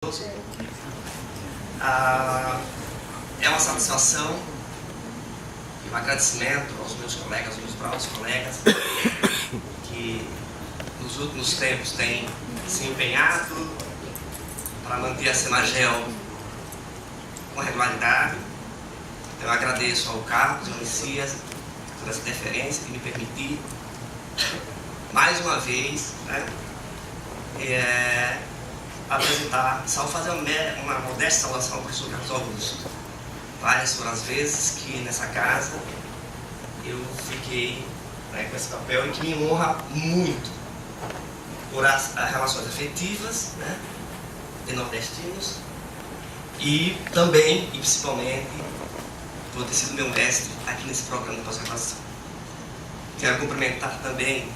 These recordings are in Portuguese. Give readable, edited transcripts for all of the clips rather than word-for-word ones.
É uma satisfação e um agradecimento aos meus colegas, aos meus próprios colegas, que nos últimos tempos têm se empenhado para manter a Semagel com regularidade. Eu agradeço ao Carlos e ao Messias por essa deferência de me permitir, mais uma vez, apresentar, só fazer uma modesta saudação ao professor Carlos Augusto. Várias foram as vezes que nessa casa eu fiquei com esse papel e que me honra muito por as relações afetivas de nordestinos e também, e principalmente, por ter sido meu mestre aqui nesse programa de pós-graduação. Quero cumprimentar também,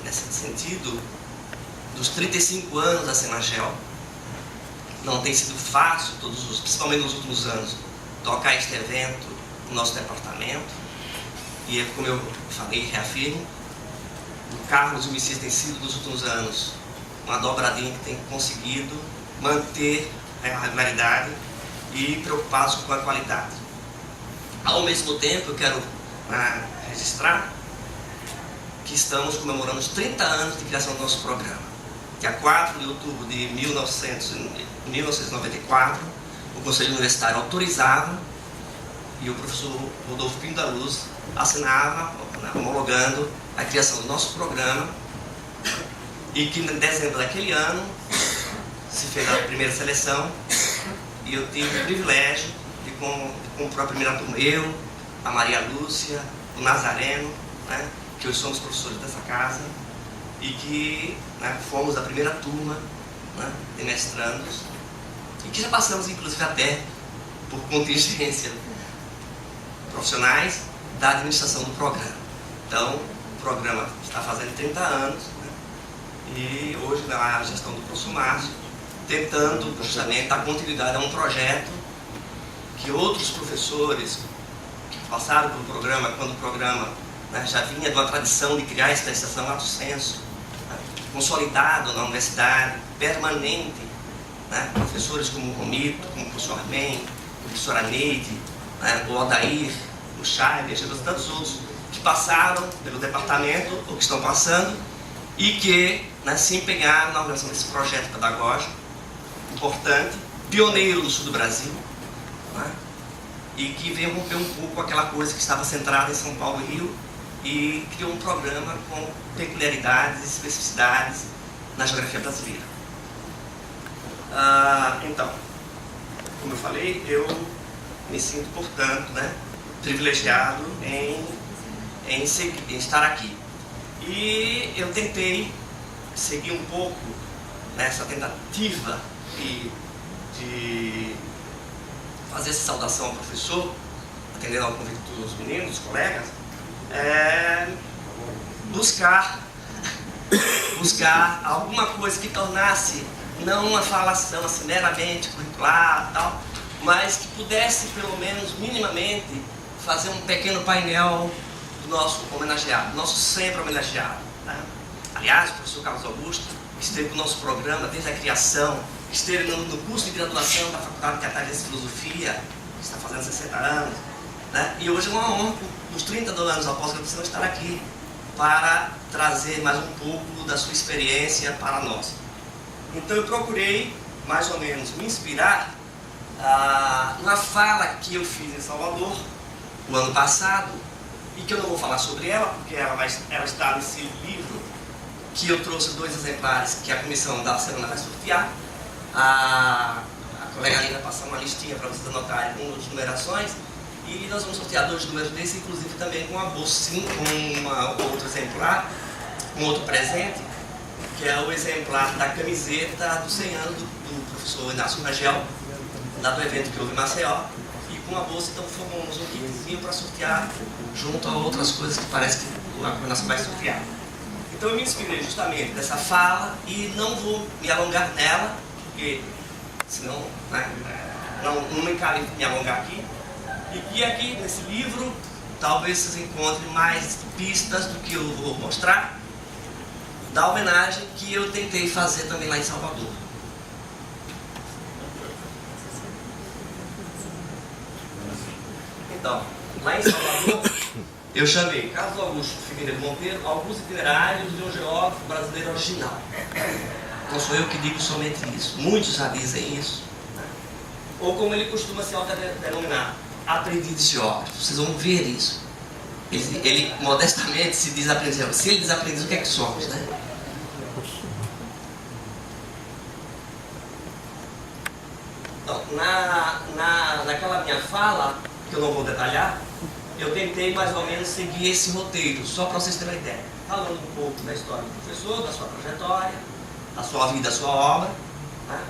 nesse sentido, dos 35 anos da Semagel. Não tem sido fácil, principalmente nos últimos anos, tocar este evento no nosso departamento. E como eu falei e reafirmo, o Carlos e o Messias têm sido, nos últimos anos, uma dobradinha que tem conseguido manter a regularidade e preocupados com a qualidade. Ao mesmo tempo, eu quero registrar que estamos comemorando os 30 anos de criação do nosso programa. Dia 4 de outubro de 1994, o Conselho Universitário autorizava e o professor Rodolfo Pinto da Luz assinava, homologando a criação do nosso programa, e que em dezembro daquele ano se fez a primeira seleção e eu tive o privilégio de comprar a primeira turma, eu, a Maria Lúcia, o Nazareno, que hoje somos professores dessa casa, e que fomos a primeira turma de mestrandos, e que já passamos inclusive até por contingência profissionais da administração do programa. Então, o programa está fazendo 30 anos, e hoje na gestão do professor Márcio, tentando justamente dar continuidade a um projeto que outros professores que passaram pelo programa, quando o programa já vinha de uma tradição de criar esta estação lato sensu, consolidado na universidade, permanente, professores como o Romito, como o professor Armen, a professora Neide, o Odair, o Chay, e tantos outros que passaram pelo departamento, ou que estão passando, e que se empenharam na organização desse projeto pedagógico importante, pioneiro no sul do Brasil, e que veio romper um pouco aquela coisa que estava centrada em São Paulo e Rio, e criou um programa com peculiaridades e especificidades na geografia brasileira. Então, como eu falei, eu me sinto, portanto, privilegiado em estar aqui. E eu tentei seguir um pouco nessa tentativa de fazer essa saudação ao professor, atendendo ao convite dos meninos, dos colegas, buscar alguma coisa que tornasse não uma falação assim, meramente curricular, tal, mas que pudesse, pelo menos minimamente, fazer um pequeno painel do nosso homenageado, do nosso sempre homenageado. Aliás, o professor Carlos Augusto esteve no nosso programa desde a criação, esteve no curso de graduação da Faculdade de Catarinense de Filosofia, que está fazendo 60 anos, e hoje é uma honra, nos 30 anos após a graduação, estar aqui para trazer mais um pouco da sua experiência para nós. Então eu procurei, mais ou menos, me inspirar numa fala que eu fiz em Salvador, o ano passado, e que eu não vou falar sobre ela, porque ela está nesse livro, que eu trouxe 2 exemplares que a comissão da semana vai sortear. A colega Lina passou uma listinha para vocês anotarem com as numerações, e nós vamos sortear 2 números desses, inclusive também com uma bolsinha, com outro exemplar, um outro presente, que é o exemplar da camiseta dos 100 anos do professor Inácio Rangel, lá do evento que houve em Maceió, e com a bolsa, então formamos um kitzinho para sortear junto a outras coisas que parece que a coordenação vai sortear. Então eu me inspirei justamente dessa fala e não vou me alongar nela, porque senão não me cabe me alongar aqui. E que aqui nesse livro talvez vocês encontrem mais pistas do que eu vou mostrar da homenagem que eu tentei fazer também lá em Salvador. Então, lá em Salvador, eu chamei Carlos Augusto Figueiredo Monteiro, alguns itinerários de um geógrafo brasileiro original. Não sou eu que digo somente isso, muitos já dizem isso. Né? Ou como ele costuma se autodenominar, aprendiz de geógrafo. Vocês vão ver isso. Ele modestamente se diz aprendiz. Se ele diz aprendiz, o que é que somos, né? Então, naquela minha fala, que eu não vou detalhar, eu tentei mais ou menos seguir esse roteiro, só para vocês terem uma ideia. Falando um pouco da história do professor, da sua trajetória, da sua vida, da sua obra, né?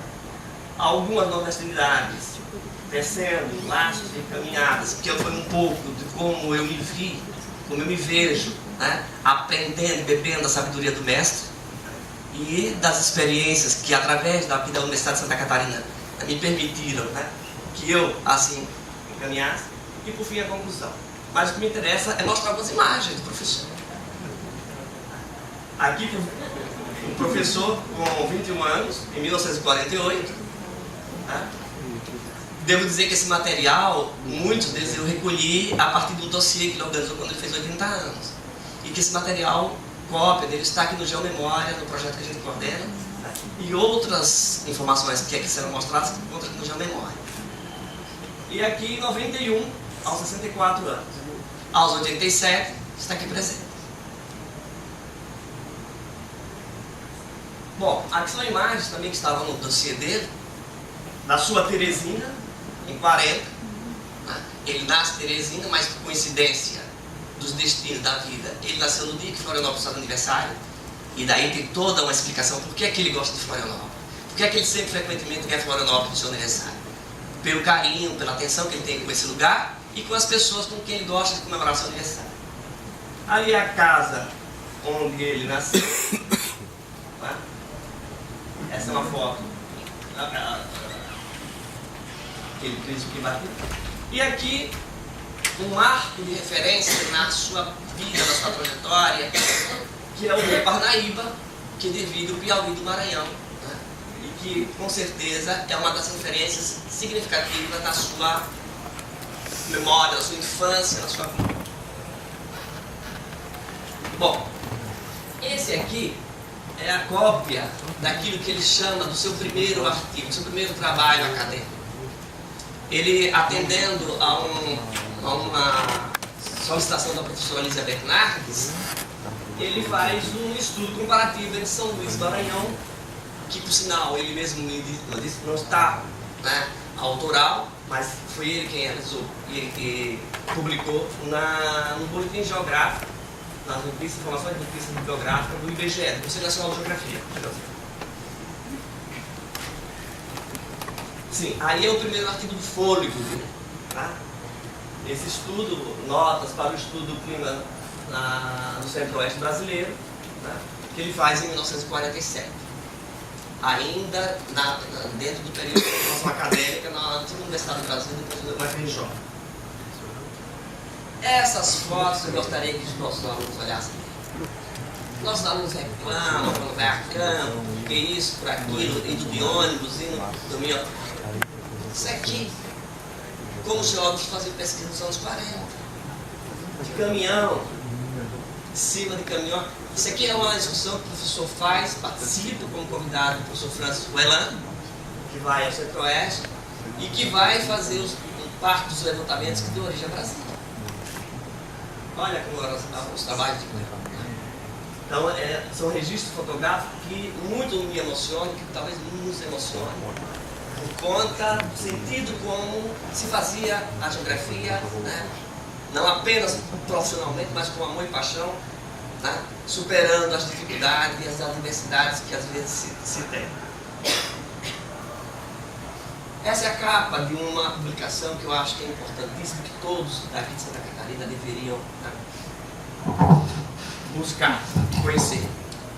Algumas nordestinidades, tecendo laços e caminhadas, que foi um pouco de como eu me vi, como eu me vejo, né? Aprendendo, bebendo a sabedoria do mestre, e das experiências que, através da Universidade de Santa Catarina, me permitiram, né, que eu, assim, encaminhasse, e por fim a conclusão. Mas o que me interessa é mostrar algumas imagens do professor. Aqui, um professor com 21 anos, em 1948. Né? Devo dizer que esse material, muitos deles eu recolhi a partir do dossiê que ele organizou quando ele fez 80 anos. E que esse material, cópia dele, está aqui no Geomemória, no projeto que a gente coordena. E outras informações que aqui serão mostradas que encontram aqui no Geomemória. E aqui em 91, aos 64 anos. Aos 87, está aqui presente. Bom, aqui são imagens também que estavam no dossiê dele, da sua Teresina, em 40. Né? Ele nasce em Teresina, mas por coincidência dos destinos da vida, ele nasceu no dia que Florianópolis está no aniversário. E daí tem toda uma explicação por que é que ele gosta de Florianópolis. Por que é que ele sempre frequentemente quer Florianópolis no seu aniversário. Pelo carinho, pela atenção que ele tem com esse lugar e com as pessoas com quem ele gosta de comemorar seu aniversário. Ali é a casa onde ele nasceu. Tá? Essa é uma foto que ele fez o que bateu. E aqui um marco de referência na sua vida, na sua trajetória, que é o Rio Parnaíba, que divide o Piauí do Maranhão, né? E que, com certeza, é uma das referências significativas da sua memória, da sua infância, da sua vida. Bom, esse aqui é a cópia daquilo que ele chama do seu primeiro artigo, do seu primeiro trabalho acadêmico. Ele, atendendo a uma solicitação da professora Lísia Bernardes, ele faz um estudo comparativo entre São Luís e Maranhão, que, por sinal, ele mesmo me disse que não está, né, autoral, mas foi ele quem realizou e publicou no Boletim Geográfico, nas informações de notícias bibliográficas do IBGE, do Conselho Nacional de Geografia. Sim, aí é o primeiro artigo do Fôlego dele, tá? Esse estudo, notas para o estudo do clima no centro-oeste brasileiro, né, que ele faz em 1947, ainda dentro do período de formação acadêmica na antiga Universidade do Brasil, depois do UFRJ. Essas fotos eu gostaria que os nossos alunos olhassem. Nossos alunos reclamam quando vai a campo, que isso, por aquilo, indo de ônibus, indo dormir. Isso aqui, como os geólogos faziam pesquisa nos anos 40, de caminhão, de cima de caminhão. Isso aqui é uma excursão que o professor faz, participa como convidado do professor Francisco Elan, que vai ao centro-oeste e que vai fazer parte dos levantamentos que deu origem a Brasília. Olha como eram os trabalhos de campo. Então, são registros fotográficos que muito me emocionam, que talvez nos emocionem, por conta do sentido como se fazia a geografia, né? Não apenas profissionalmente, mas com amor e paixão, né? Superando as dificuldades e as adversidades que às vezes se tem. Essa é a capa de uma publicação que eu acho que é importantíssima, que todos daqui de Santa Catarina deveriam, né, buscar, conhecer.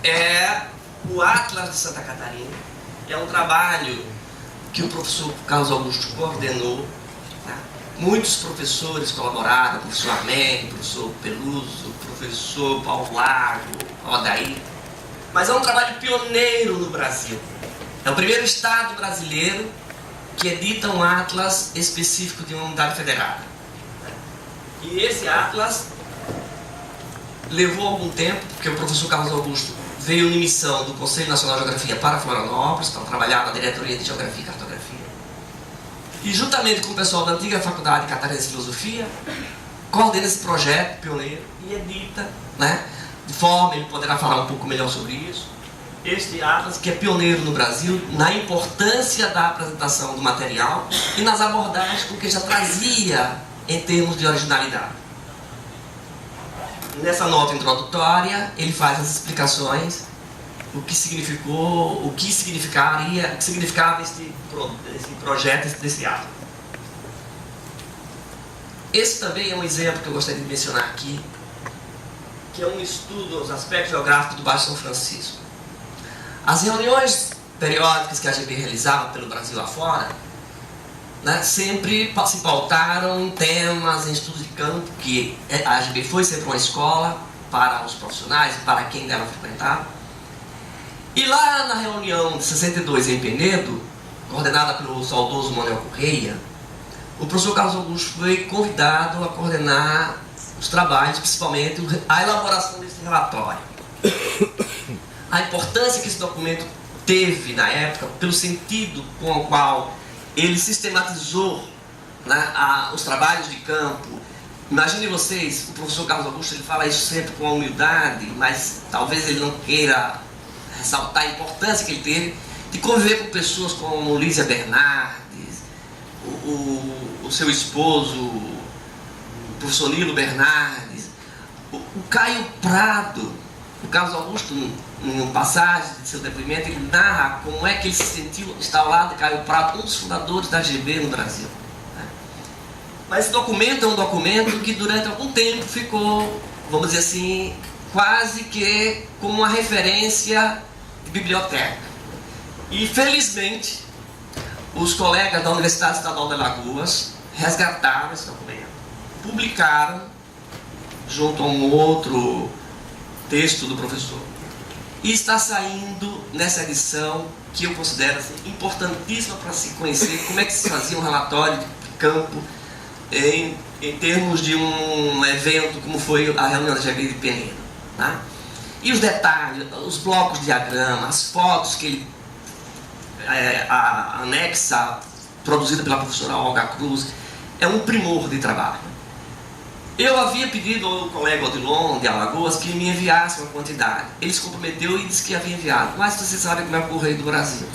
É o Atlas de Santa Catarina. É um trabalho que o professor Carlos Augusto coordenou. Tá? Muitos professores colaboraram, o professor Armênio, o professor Peluso, o professor Paulo Lago, Odaí. Mas é um trabalho pioneiro no Brasil. É o primeiro estado brasileiro que edita um atlas específico de uma unidade federada. E esse atlas levou algum tempo, porque o professor Carlos Augusto veio em missão do Conselho Nacional de Geografia para Florianópolis, para trabalhar na diretoria de Geografia e Cartografia. E juntamente com o pessoal da antiga Faculdade Catarinense de Filosofia, coordena esse projeto pioneiro e edita, né, de forma, ele poderá falar um pouco melhor sobre isso, este atlas que é pioneiro no Brasil na importância da apresentação do material e nas abordagens com que já trazia em termos de originalidade. Nessa nota introdutória, ele faz as explicações o que significou, o que significava esse projeto desse atlas. Esse também é um exemplo que eu gostaria de mencionar aqui, que é um estudo dos aspectos geográficos do Baixo São Francisco. As reuniões periódicas que a AGB realizava pelo Brasil afora, né, sempre se pautaram em temas, em estudos de campo, que a AGB foi sempre uma escola para os profissionais e para quem dela frequentava. E lá na reunião de 62 em Penedo, coordenada pelo saudoso Manuel Correia, o professor Carlos Augusto foi convidado a coordenar os trabalhos, principalmente a elaboração desse relatório. A importância que esse documento teve na época, pelo sentido com o qual ele sistematizou, né, os trabalhos de campo. Imaginem vocês, o professor Carlos Augusto ele fala isso sempre com humildade, mas talvez ele não queira ressaltar a importância que ele teve de conviver com pessoas como Lísia Bernardes, o seu esposo, o professor Nilo Bernardes, o Caio Prado. O Carlos Augusto, em uma passagem de seu depoimento, ele narra como é que ele se sentiu estar ao lado de Caio Prado, um dos fundadores da AGB no Brasil. Mas esse documento é um documento que durante algum tempo ficou, vamos dizer assim, quase que como uma referência de biblioteca. E felizmente, os colegas da Universidade Estadual de Alagoas resgataram esse documento, publicaram junto a um outro texto do professor. E está saindo nessa edição que eu considero assim, importantíssima para se conhecer como é que se fazia um relatório de campo em termos de um evento como foi a reunião da AGB de Penedo. Tá? E os detalhes, os blocos de diagrama, as fotos que ele anexa, produzida pela professora Olga Cruz, é um primor de trabalho. Eu havia pedido ao colega Odilon de Alagoas que me enviasse uma quantidade. Ele se comprometeu e disse que havia enviado. Mas você sabe como é o Correio do Brasil.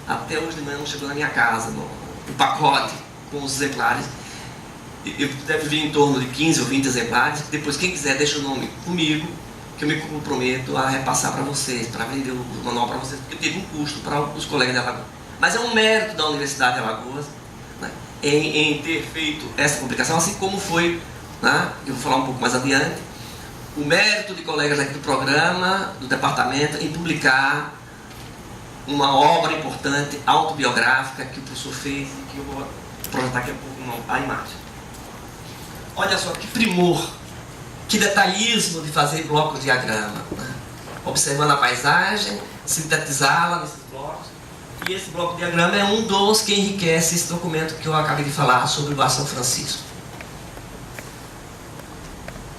Até hoje de manhã não chegou na minha casa o pacote com os exemplares. Deve vir em torno de 15 ou 20 exemplares. Depois, quem quiser, deixa o nome comigo, que eu me comprometo a repassar para vocês, para vender o manual para vocês, porque teve um custo para os colegas de Alagoas. Mas é um mérito da Universidade de Alagoas, né, em ter feito essa publicação, assim como foi, né, eu vou falar um pouco mais adiante, o mérito de colegas aqui do programa, do departamento, em publicar uma obra importante, autobiográfica, que o professor fez e que eu vou projetar aqui um pouco a imagem. Olha só que primor, que detalhismo de fazer blocos de diagrama, né? Observando a paisagem, sintetizá-la nesses blocos. E esse bloco de diagrama é um dos que enriquece esse documento que eu acabei de falar sobre o Baixo São Francisco.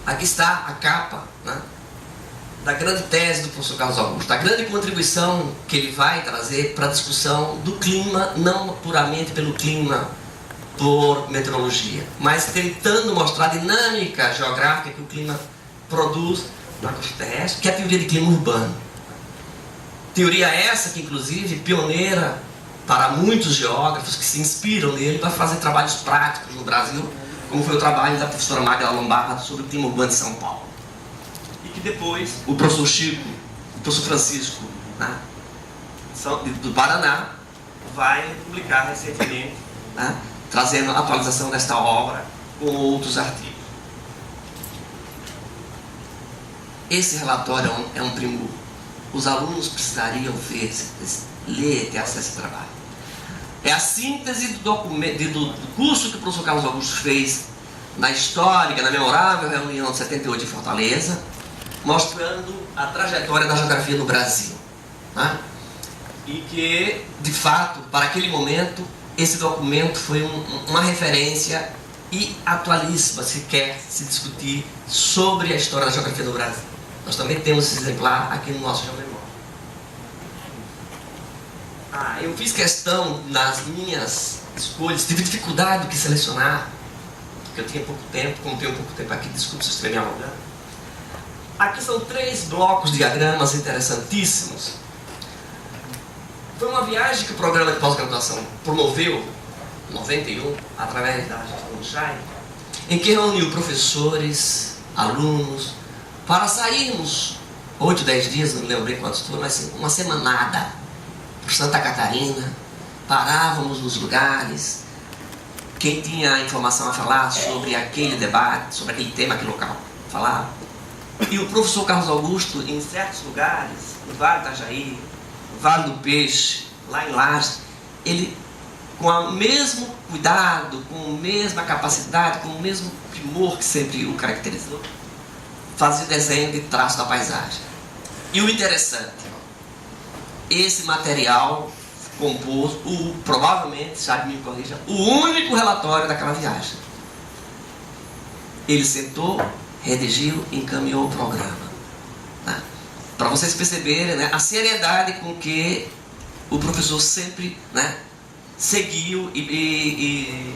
Aqui está a capa, né, da grande tese do professor Carlos Augusto, a grande contribuição que ele vai trazer para a discussão do clima, não puramente pelo clima por meteorologia, mas tentando mostrar a dinâmica geográfica que o clima produz na costa terrestre, que é a teoria de clima urbano. Teoria essa que, inclusive, pioneira para muitos geógrafos que se inspiram nele para fazer trabalhos práticos no Brasil, como foi o trabalho da professora Magda Lombardo sobre o clima urbano de São Paulo. E que depois o professor Chico, o professor Francisco, né, do Paraná, vai publicar recentemente, né, trazendo a atualização desta obra com outros artigos. Esse relatório é um primor. Os alunos precisariam ver, ler, ter acesso a esse trabalho. É a síntese do curso que o professor Carlos Augusto fez na histórica, na memorável reunião de 78 em Fortaleza, mostrando a trajetória da geografia no Brasil. Né? E que, de fato, para aquele momento, esse documento foi uma referência e atualíssima se quer se discutir sobre a história da geografia do Brasil. Nós também temos esse exemplar aqui no nosso Geomemória. Eu fiz questão, nas minhas escolhas, tive dificuldade do que selecionar, porque eu tinha pouco tempo, como tenho pouco tempo aqui, desculpe se eu estiver me alongando. Aqui são 3 blocos de diagramas interessantíssimos. Foi uma viagem que o programa de pós-graduação promoveu, em 91, através da gestão do Chay, em que reuniu professores, alunos, para sairmos 8, 10 dias, não me lembro bem quantos foram, mas uma semanada por Santa Catarina, parávamos nos lugares, quem tinha informação a falar sobre aquele debate, sobre aquele tema, aquele local, falava. E o professor Carlos Augusto, em certos lugares, no Vale do Itajaí, no Vale do Peixe, lá em Lages, ele, com o mesmo cuidado, com a mesma capacidade, com o mesmo primor que sempre o caracterizou, fazia o desenho de traço da paisagem. E o interessante, esse material compôs, provavelmente, já me corrija, o único relatório daquela viagem. Ele sentou, redigiu e encaminhou o programa. Tá? Para vocês perceberem, né, a seriedade com que o professor sempre, né, seguiu e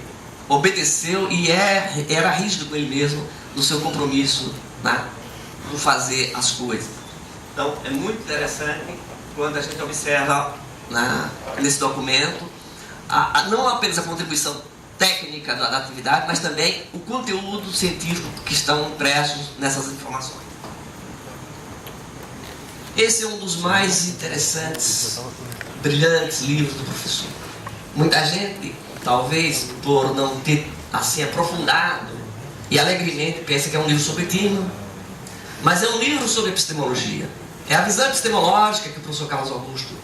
obedeceu e era rígido com ele mesmo no seu compromisso, né, no fazer as coisas. Então é muito interessante quando a gente observa nesse documento não apenas a contribuição técnica da atividade, mas também o conteúdo científico que estão impressos nessas informações. Esse é um dos mais interessantes, brilhantes livros do professor. Muita gente, talvez por não ter assim aprofundado e alegremente, pensa que é um livro sobre clima, mas é um livro sobre epistemologia. É a visão epistemológica que o professor Carlos Augusto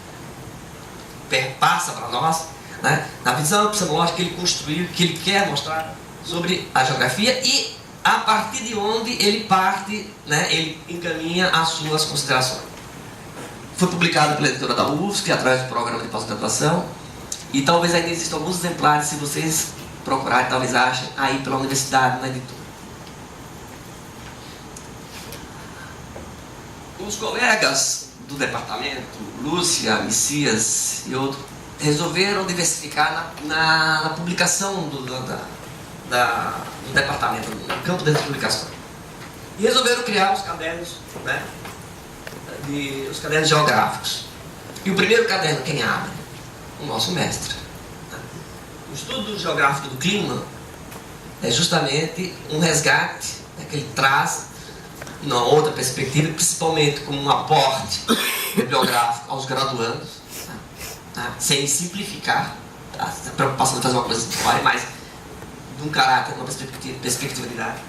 perpassa para nós, né? Na visão epistemológica que ele construiu, que ele quer mostrar sobre a geografia e a partir de onde ele parte, né, ele encaminha as suas considerações. Foi publicado pela editora da UFSC, através do programa de pós-graduação, e talvez ainda existam alguns exemplares, se vocês procurarem, talvez achem aí pela universidade, na editora. Os colegas do departamento, Lúcia, Messias e outros, resolveram diversificar na publicação do departamento, no campo das publicações. E resolveram criar os cadernos, né, os cadernos geográficos. E o primeiro caderno, quem abre? O nosso mestre. O estudo geográfico do clima é justamente um resgate, né, que ele traz numa outra perspectiva, principalmente como um aporte bibliográfico aos graduandos, tá? Sem simplificar, tá? A preocupação de fazer uma coisa simplificada, mas de um caráter, uma perspectiva didática,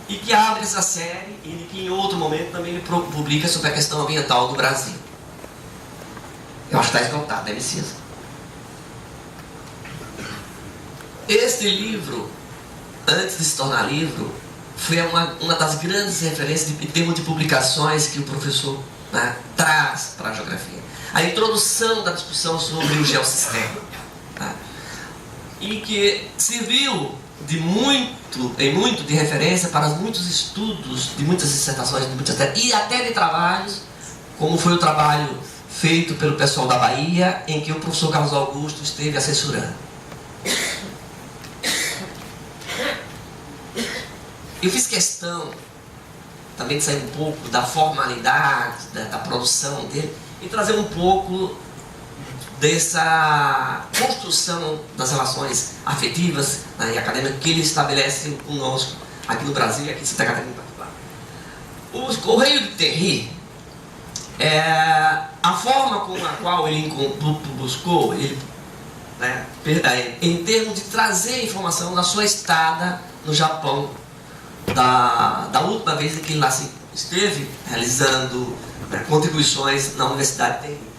e que abre essa série e que em outro momento também ele publica sobre a questão ambiental do Brasil. Eu acho que está esgotado, né, Messias? Este livro, antes de se tornar livro, foi uma das grandes referências em termos de publicações que o professor, né, traz para a geografia. A introdução da discussão sobre o geossistema, tá? E que serviu em muito de referência para muitos estudos, de muitas dissertações, e até de trabalhos, como foi o trabalho feito pelo pessoal da Bahia, em que o professor Carlos Augusto esteve assessorando. Eu fiz questão também de sair um pouco da formalidade da produção dele e trazer um pouco dessa construção das relações afetivas, né, e acadêmicas que ele estabelece conosco aqui no Brasil e aqui em Santa Catarina em particular. O Correio de Terry, a forma com a qual ele buscou, né, em termos de trazer informação da sua estada no Japão, da última vez em que ele lá esteve realizando, né, contribuições na Universidade de Terry.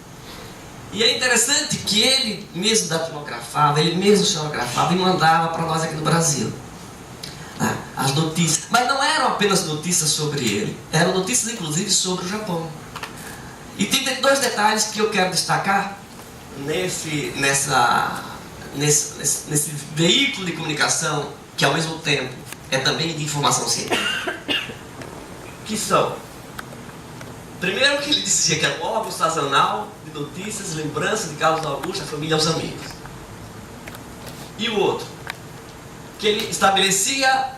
E é interessante que ele mesmo datilografava, ele mesmo xilografava e mandava para nós aqui no Brasil, né, as notícias. Mas não eram apenas notícias sobre ele, eram notícias inclusive sobre o Japão. E tem 2 detalhes que eu quero destacar nesse veículo de comunicação que ao mesmo tempo é também de informação científica, que são, primeiro que ele dizia que era um órgão sazonal de notícias, lembranças de Carlos Augusto, a família e os amigos. E o outro, que ele estabelecia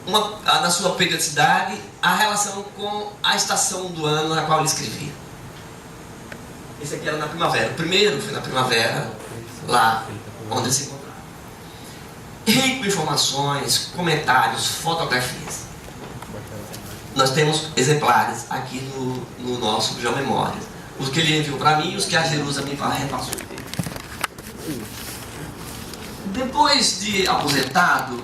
na sua periodicidade a relação com a estação do ano na qual ele escrevia. Esse aqui era na primavera. O primeiro foi na primavera, lá onde ele se encontrava. Rico em informações, comentários, fotografias. Nós temos exemplares aqui no nosso Geomemórias. Os que ele enviou para mim e os que a Jerusa me repassou. Depois de aposentado,